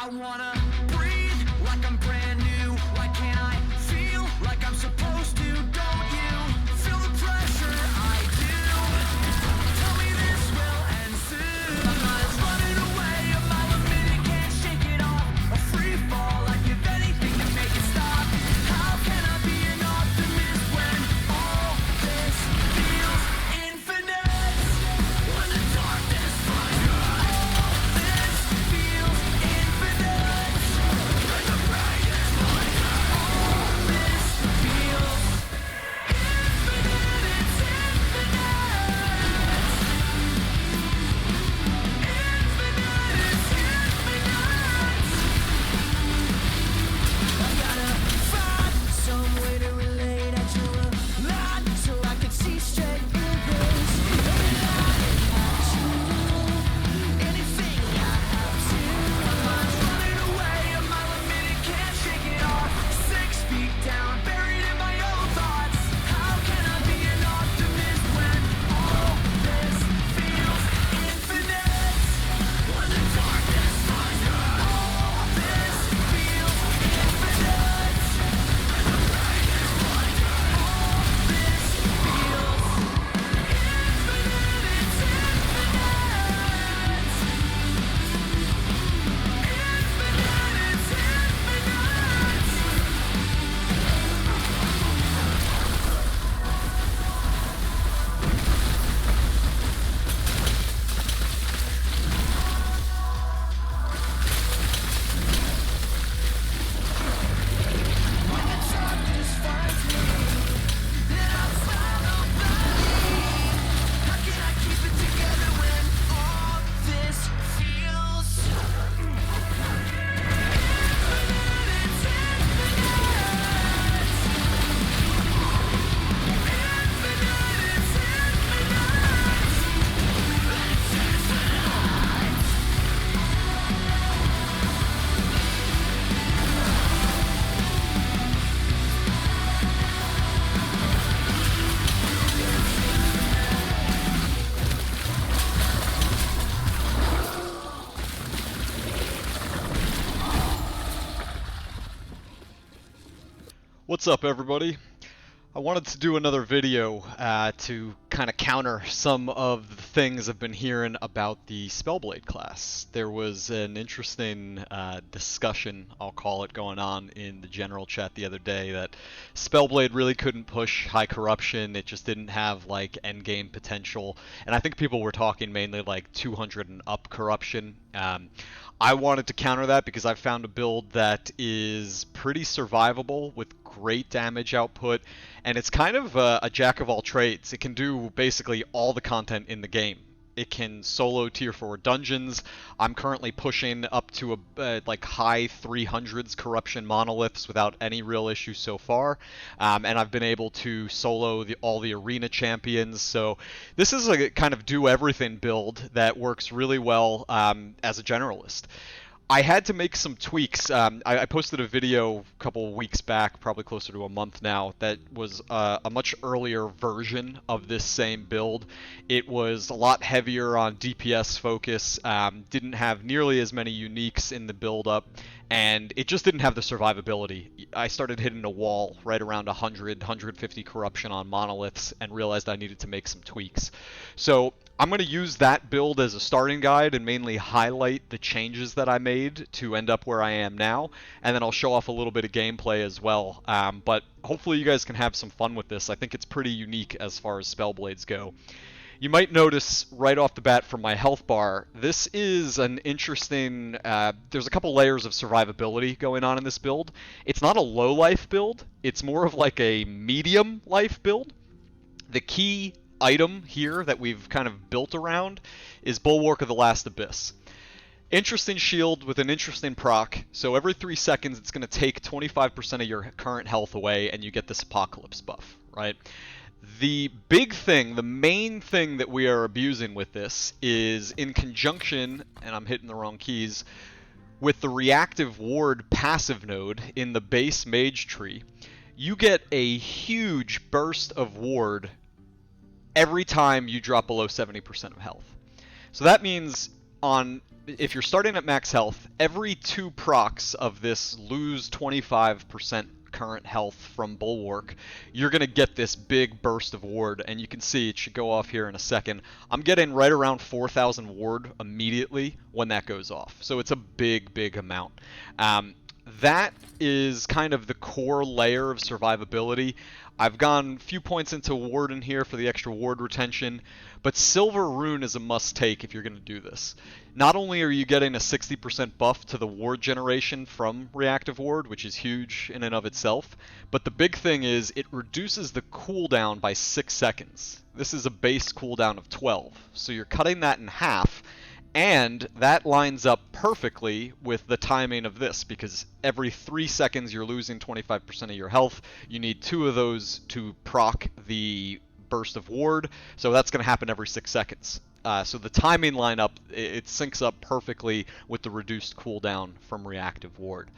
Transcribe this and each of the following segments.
I wanna breathe like I'm brand new. Why can't I feel like I'm supposed to? Don't you feel the pressure? I do. Tell me this will end soon. My mind's running away, a mile a minute, can't shake it off. A free fall, I'd give anything to make it stop. How can I be an optimist when all this feels infinite? When the darkness finds me, all this feels infinite. When the rain is like all this feels infinite. It's infinite. Infinite, it's infinite. I gotta find some way to relate at your line so I can see straight through this. Anything I have to. My mind's running away, a mile a minute, can't shake it off. 6 feet down, buried in my own thoughts. How can I be an optimist when all this feels infinite? When the darkness finds me, all this feels infinite. And the rain is like all this feels infinite. It's infinite. Infinite, it's infinite. When the darkness finds me, then I'll follow blindly. How can I keep it together when all this feels infinite? It's infinite. Infinite, it's What's up, everybody? I wanted to do another video to kind of counter some of the things I've been hearing about the Spellblade class. There was an interesting discussion, I'll call it, going on in the general chat the other day that Spellblade really couldn't push high corruption. It just didn't have like endgame potential, and I think people were talking mainly like 200 and up corruption. I wanted to counter that because I've found a build that is pretty survivable with great damage output, and it's kind of a jack of all trades. It can do basically all the content in the game. It can solo tier 4 dungeons. I'm currently pushing up to a like high 300s corruption monoliths without any real issue so far, and I've been able to solo all the arena champions. So this is a kind of do everything build that works really well as a generalist. I had to make some tweaks. I posted a video a couple of weeks back, probably closer to a month now, that was a much earlier version of this same build. It was a lot heavier on DPS focus, didn't have nearly as many uniques in the build-up, and it just didn't have the survivability. I started hitting a wall right around 100, 150 corruption on monoliths and realized I needed to make some tweaks. So I'm going to use that build as a starting guide and mainly highlight the changes that I made to end up where I am now, and then I'll show off a little bit of gameplay as well. But hopefully you guys can have some fun with this. I think it's pretty unique as far as Spellblades go. You might notice right off the bat from my health bar, this is an interesting, there's a couple layers of survivability going on in this build. It's not a low life build, it's more of like a medium life build. The key item here that we've kind of built around is Bulwark of the Last Abyss. Interesting shield with an interesting proc, so every 3 seconds it's going to take 25% of your current health away and you get this Apocalypse buff, right? The big thing, the main thing that we are abusing with this is in conjunction, and I'm hitting the wrong keys, with the reactive ward passive node in the base mage tree, you get a huge burst of ward every time you drop below 70% of health. So that means on if you're starting at max health, every 2 procs of this lose 25% current health from Bulwark, you're going to get this big burst of ward, and you can see it should go off here in a second. I'm getting right around 4,000 ward immediately when that goes off, so it's a big amount. That is kind of the core layer of survivability. I've gone a few points into ward in here for the extra ward retention, but Silver Rune is a must-take if you're going to do this. Not only are you getting a 60% buff to the ward generation from Reactive Ward, which is huge in and of itself, but the big thing is it reduces the cooldown by 6 seconds. This is a base cooldown of 12, so you're cutting that in half, and that lines up perfectly with the timing of this, because every 3 seconds you're losing 25% of your health. You need 2 of those to proc the burst of ward, so that's going to happen every 6 seconds. So the timing lineup, it syncs up perfectly with the reduced cooldown from Reactive Ward.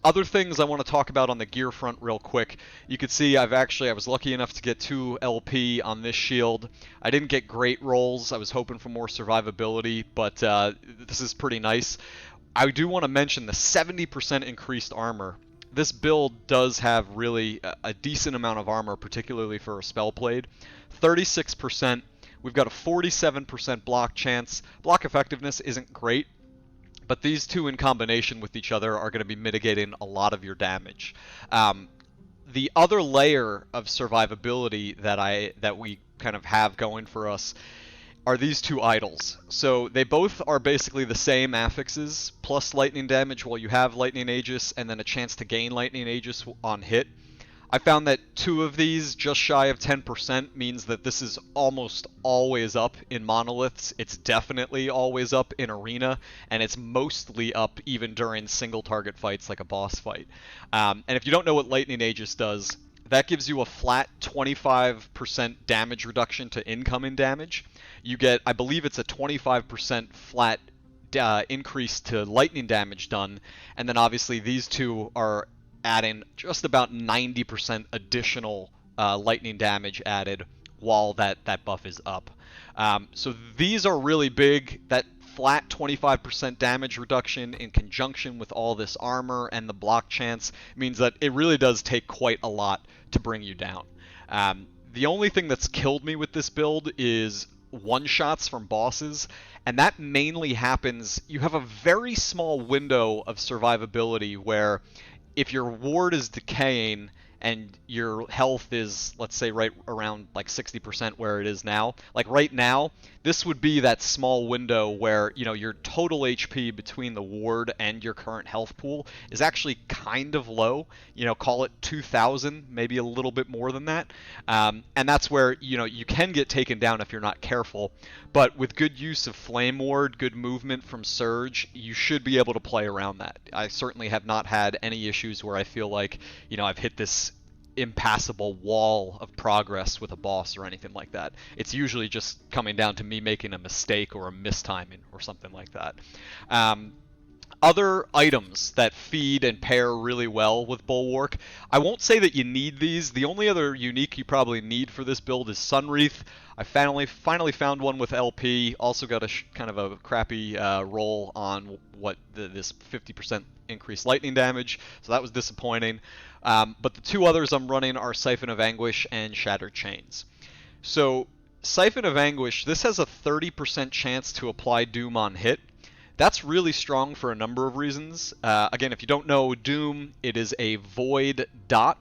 Other things I want to talk about on the gear front real quick. You can see I was lucky enough to get 2 LP on this shield. I didn't get great rolls. I was hoping for more survivability, but this is pretty nice. I do want to mention the 70% increased armor. This build does have really a decent amount of armor, particularly for a Spellblade. 36%. We've got a 47% block chance. Block effectiveness isn't great, but these two in combination with each other are going to be mitigating a lot of your damage. The other layer of survivability that we kind of have going for us are these 2 idols. So they both are basically the same affixes, plus lightning damage while you have Lightning Aegis, and then a chance to gain Lightning Aegis on hit. I found that 2 of these, just shy of 10%, means that this is almost always up in monoliths. It's definitely always up in arena, and it's mostly up even during single target fights like a boss fight. And if you don't know what Lightning Aegis does, that gives you a flat 25% damage reduction to incoming damage. You get, I believe it's a 25% flat increase to lightning damage done, and then obviously these 2 are adding just about 90% additional lightning damage added while that buff is up. So these are really big. That flat 25% damage reduction in conjunction with all this armor and the block chance means that it really does take quite a lot to bring you down. The only thing that's killed me with this build is one-shots from bosses, and that mainly happens, you have a very small window of survivability where if your ward is decaying and your health is, let's say, right around like 60% where it is now, like right now, this would be that small window where, you know, your total HP between the ward and your current health pool is actually kind of low, you know, call it 2,000, maybe a little bit more than that. And that's where, you know, you can get taken down if you're not careful, but with good use of Flame Ward, good movement from Surge, you should be able to play around that. I certainly have not had any issues where I feel like, you know, I've hit this impassable wall of progress with a boss or anything like that. It's usually just coming down to me making a mistake or a mistiming or something like that. Other items that feed and pair really well with Bulwark, I won't say that you need these. The only other unique you probably need for this build is Sunwreath. I finally found one with LP. Also got a kind of a crappy roll on this 50% increased lightning damage, so that was disappointing. But the 2 others I'm running are Siphon of Anguish and Shattered Chains. So Siphon of Anguish, this has a 30% chance to apply Doom on hit. That's really strong for a number of reasons. Again, if you don't know Doom, it is a void dot,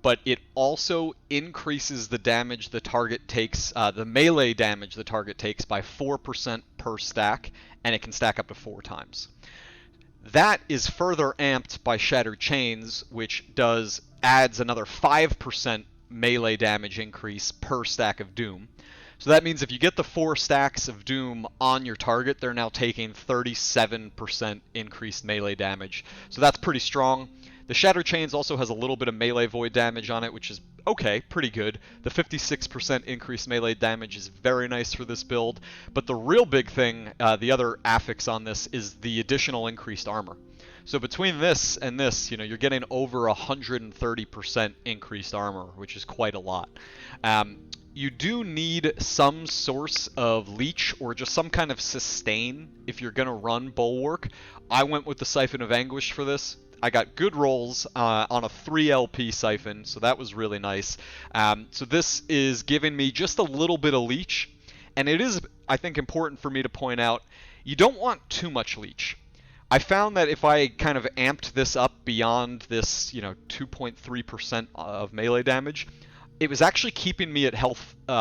but it also increases the damage the target takes, the melee damage the target takes by 4% per stack, and it can stack up to 4 times. That is further amped by Shattered Chains, which adds another 5% melee damage increase per stack of Doom. So that means if you get the 4 stacks of Doom on your target, they're now taking 37% increased melee damage. So that's pretty strong. The Shattered Chains also has a little bit of melee void damage on it, which is okay, pretty good. The 56% increased melee damage is very nice for this build. But the real big thing, the other affix on this, is the additional increased armor. So between this and this, you're getting over 130% increased armor, which is quite a lot. You do need some source of leech or just some kind of sustain if you're going to run Bulwark. I went with the Siphon of Anguish for this. I got good rolls on a 3 LP Siphon, so that was really nice. So this is giving me just a little bit of leech, and it is, I think, important for me to point out, you don't want too much leech. I found that if I kind of amped this up beyond this, 2.3% of melee damage, it was actually keeping me at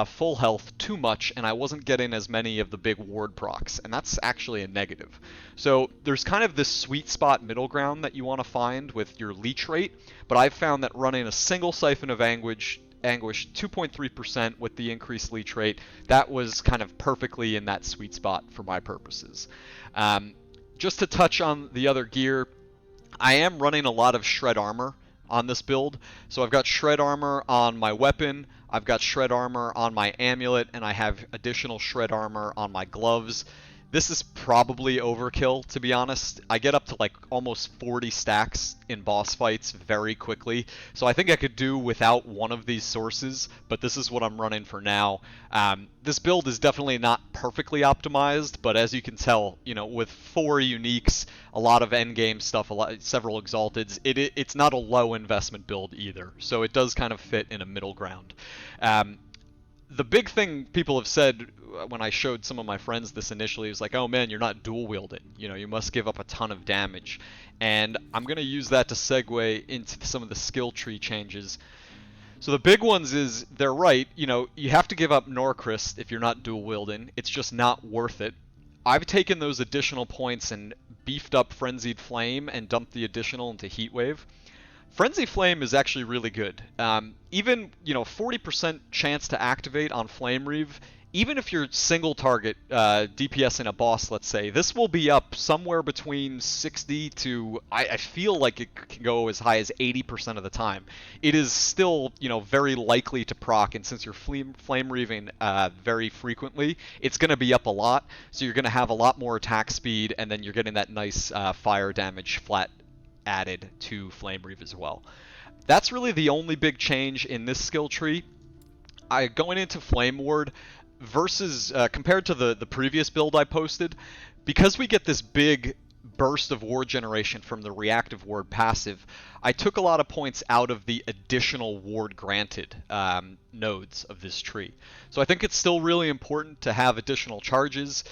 full health too much, and I wasn't getting as many of the big ward procs, and that's actually a negative. So there's kind of this sweet spot middle ground that you want to find with your leech rate, but I've found that running a single Siphon of Anguish 2.3% with the increased leech rate, that was kind of perfectly in that sweet spot for my purposes. Just to touch on the other gear, I am running a lot of shred armor on this build. So I've got shred armor on my weapon, I've got shred armor on my amulet, and I have additional shred armor on my gloves. This is probably overkill, to be honest. I get up to like almost 40 stacks in boss fights very quickly, so I think I could do without one of these sources, but this is what I'm running for now. This build is definitely not perfectly optimized, but as you can tell, with 4 uniques, a lot of endgame stuff, several exalteds, it's not a low investment build either, so it does kind of fit in a middle ground. The big thing people have said when I showed some of my friends this initially is like, oh man, you're not dual wielding. You must give up a ton of damage. And I'm going to use that to segue into some of the skill tree changes. So the big ones is, they're right, you have to give up Norchrist if you're not dual wielding. It's just not worth it. I've taken those additional points and beefed up Frenzied Flame and dumped the additional into Heatwave. Frenzy Flame is actually really good. Even, 40% chance to activate on Flame Reave, even if you're single target DPS in a boss, let's say, this will be up somewhere between 60 to, I feel like it can go as high as 80% of the time. It is still, very likely to proc, and since you're Flame Reaving very frequently, it's going to be up a lot, so you're going to have a lot more attack speed, and then you're getting that nice fire damage flat added to Flame Reave as well. That's really the only big change in this skill tree. Going into Flame Ward versus compared to the previous build I posted, because we get this big burst of ward generation from the reactive ward passive, I took a lot of points out of the additional ward granted nodes of this tree. So I think it's still really important to have additional charges.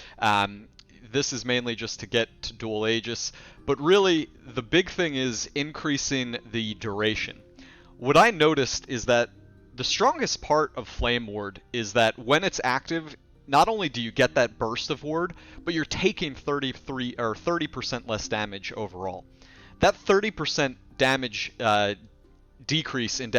This is mainly just to get to dual Aegis, but really the big thing is increasing the duration. What I noticed is that the strongest part of Flame Ward is that when it's active, not only do you get that burst of ward, but you're taking 30% less damage overall. That 30% damage decrease in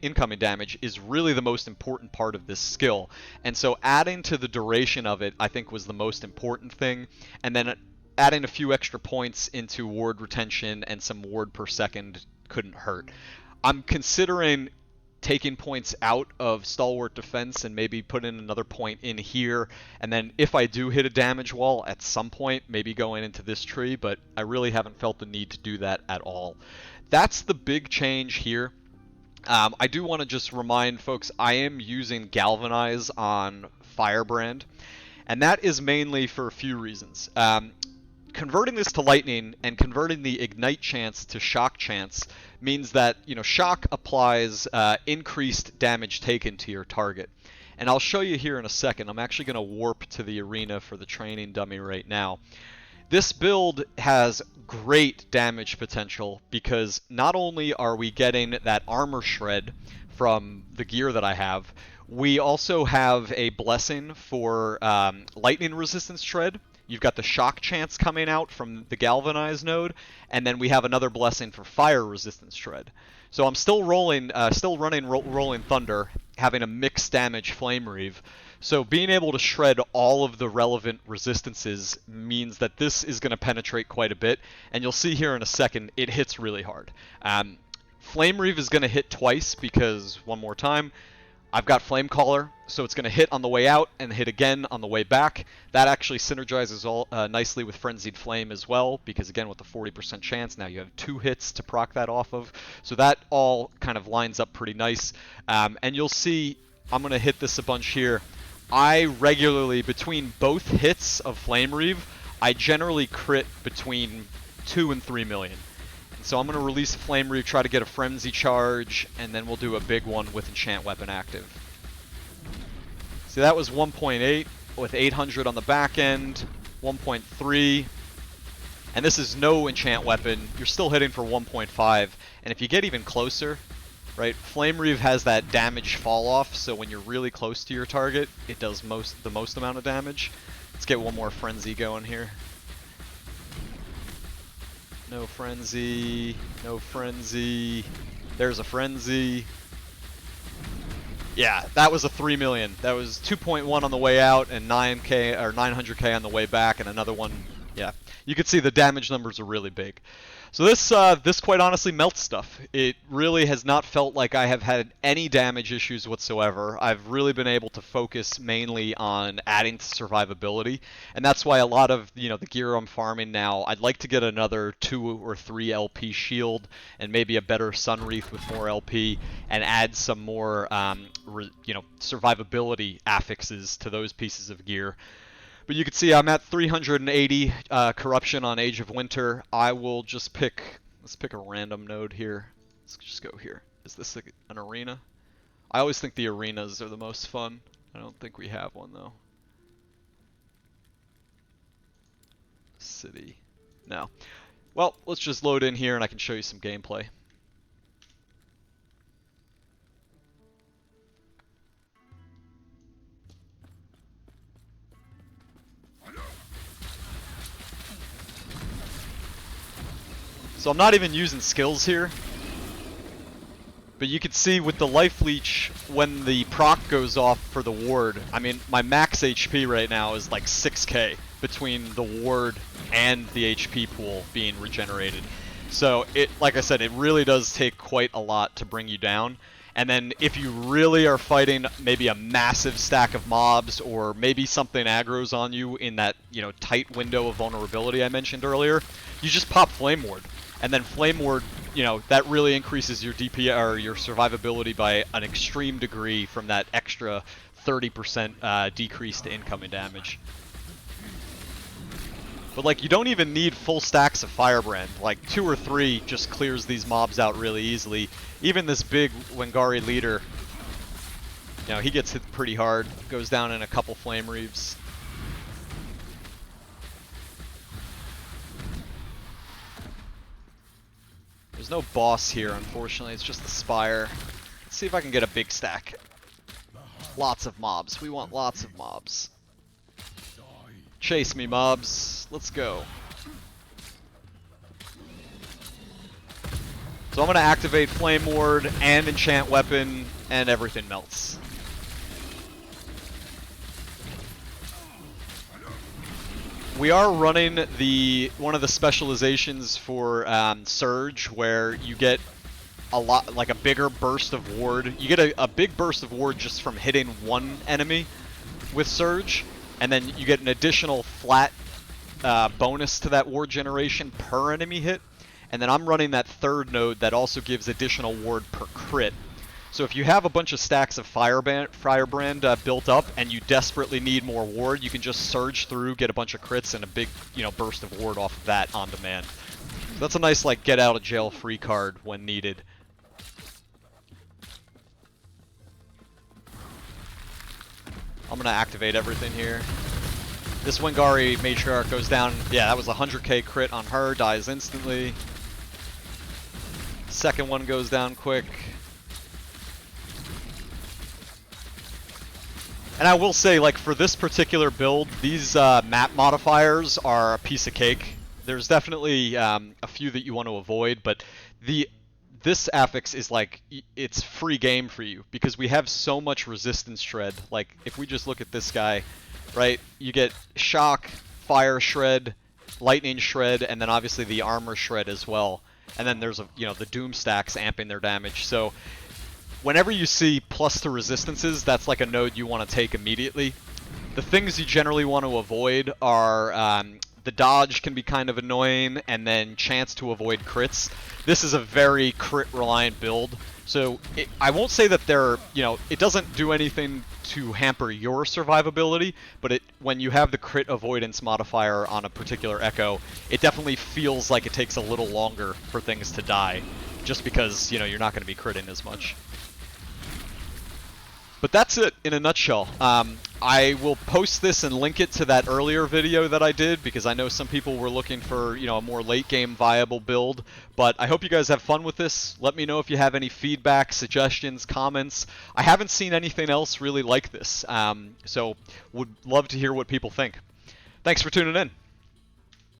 incoming damage is really the most important part of this skill, and so adding to the duration of it I think was the most important thing, and then adding a few extra points into ward retention and some ward per second couldn't hurt. I'm considering taking points out of Stalwart Defense and maybe putting another point in here, and then if I do hit a damage wall at some point, maybe going into this tree, but I really haven't felt the need to do that at all. That's the big change here. I do want to just remind folks, I am using Galvanize on Firebrand, and that is mainly for a few reasons. Converting this to Lightning and converting the Ignite chance to Shock chance means that, Shock applies increased damage taken to your target. And I'll show you here in a second. I'm actually going to warp to the arena for the training dummy right now. This build has great damage potential because not only are we getting that armor shred from the gear that I have, we also have a blessing for lightning resistance shred. You've got the shock chance coming out from the galvanized node, and then we have another blessing for fire resistance shred. So I'm still running Rolling Thunder, having a mixed damage Flame Reave. So being able to shred all of the relevant resistances means that this is going to penetrate quite a bit, and you'll see here in a second, it hits really hard. Flame Reave is going to hit twice because, one more time, I've got Flame Caller, so it's going to hit on the way out and hit again on the way back. That actually synergizes all nicely with Frenzied Flame as well, because again, with the 40% chance, now you have 2 hits to proc that off of. So that all kind of lines up pretty nice. And you'll see, I'm going to hit this a bunch here. I regularly, between both hits of Flame Reave, I generally crit between 2 and 3 million. So I'm going to release a Flame Reave, try to get a Frenzy charge, and then we'll do a big one with Enchant Weapon active. See, that was 1.8 with 800 on the back end, 1.3, and this is no Enchant Weapon. You're still hitting for 1.5, and if you get even closer, right, Flame Reave has that damage fall off, so when you're really close to your target, it does the most amount of damage. Let's get one more Frenzy going here. No Frenzy, no Frenzy, there's a Frenzy. Yeah, that was a 3 million. That was 2.1 on the way out and 9k or 900k on the way back, and another one. Yeah, you can see the damage numbers are really big. So this quite honestly melts stuff. It really has not felt like I have had any damage issues whatsoever. I've really been able to focus mainly on adding to survivability, and that's why a lot of the gear I'm farming now, I'd like to get another 2 or 3 LP shield and maybe a better Sun Wreath with more LP, and add some more survivability affixes to those pieces of gear. But you can see I'm at 380 corruption on Age of Winter. I will just let's pick a random node here. Let's just go here. Is this an arena? I always think the arenas are the most fun. I don't think we have one though. City. No. Well, let's just load in here and I can show you some gameplay. So I'm not even using skills here, but you can see with the life leech, when the proc goes off for the ward, I mean, my max HP right now is like 6k between the ward and the HP pool being regenerated. So like I said, it really does take quite a lot to bring you down. And then if you really are fighting maybe a massive stack of mobs, or maybe something aggroes on you in that tight window of vulnerability I mentioned earlier, you just pop Flame Ward. And then Flame Ward, that really increases your DP or your survivability by an extreme degree from that extra 30% decrease to incoming damage. But like, you don't even need full stacks of Firebrand. Like 2 or 3 just clears these mobs out really easily. Even this big Wengari leader, he gets hit pretty hard, goes down in a couple Flame Reaves. There's no boss here, unfortunately. It's just the Spire. Let's see if I can get a big stack. Lots of mobs. We want lots of mobs. Chase me, mobs. Let's go. So I'm going to activate Flame Ward and Enchant Weapon, and everything melts. We are running one of the specializations for Surge, where you get a lot, like a bigger burst of ward. You get a big burst of ward just from hitting one enemy with Surge, and then you get an additional flat bonus to that ward generation per enemy hit. And then I'm running that third node that also gives additional ward per crit. So if you have a bunch of stacks of Firebrand built up and you desperately need more ward, you can just surge through, get a bunch of crits, and a big burst of ward off of that on demand. So that's a nice like get out of jail free card when needed. I'm gonna activate everything here. This Wengari Matriarch goes down. Yeah, that was a 100k crit on her, dies instantly. Second one goes down quick. And I will say, like, for this particular build, these map modifiers are a piece of cake. There's definitely a few that you want to avoid, but this affix is like, it's free game for you, because we have so much resistance shred. Like, if we just look at this guy, right, you get shock, fire shred, lightning shred, and then obviously the armor shred as well. And then there's the doom stacks amping their damage. So whenever you see plus to resistances, that's like a node you want to take immediately. The things you generally want to avoid are the dodge can be kind of annoying, and then chance to avoid crits. This is a very crit reliant build, so I won't say that it doesn't do anything to hamper your survivability, but when you have the crit avoidance modifier on a particular Echo, it definitely feels like it takes a little longer for things to die, just because you're not going to be critting as much. But that's it in a nutshell. I will post this and link it to that earlier video that I did, because I know some people were looking for, a more late game viable build. But I hope you guys have fun with this. Let me know if you have any feedback, suggestions, comments. I haven't seen anything else really like this, so would love to hear what people think. Thanks for tuning in.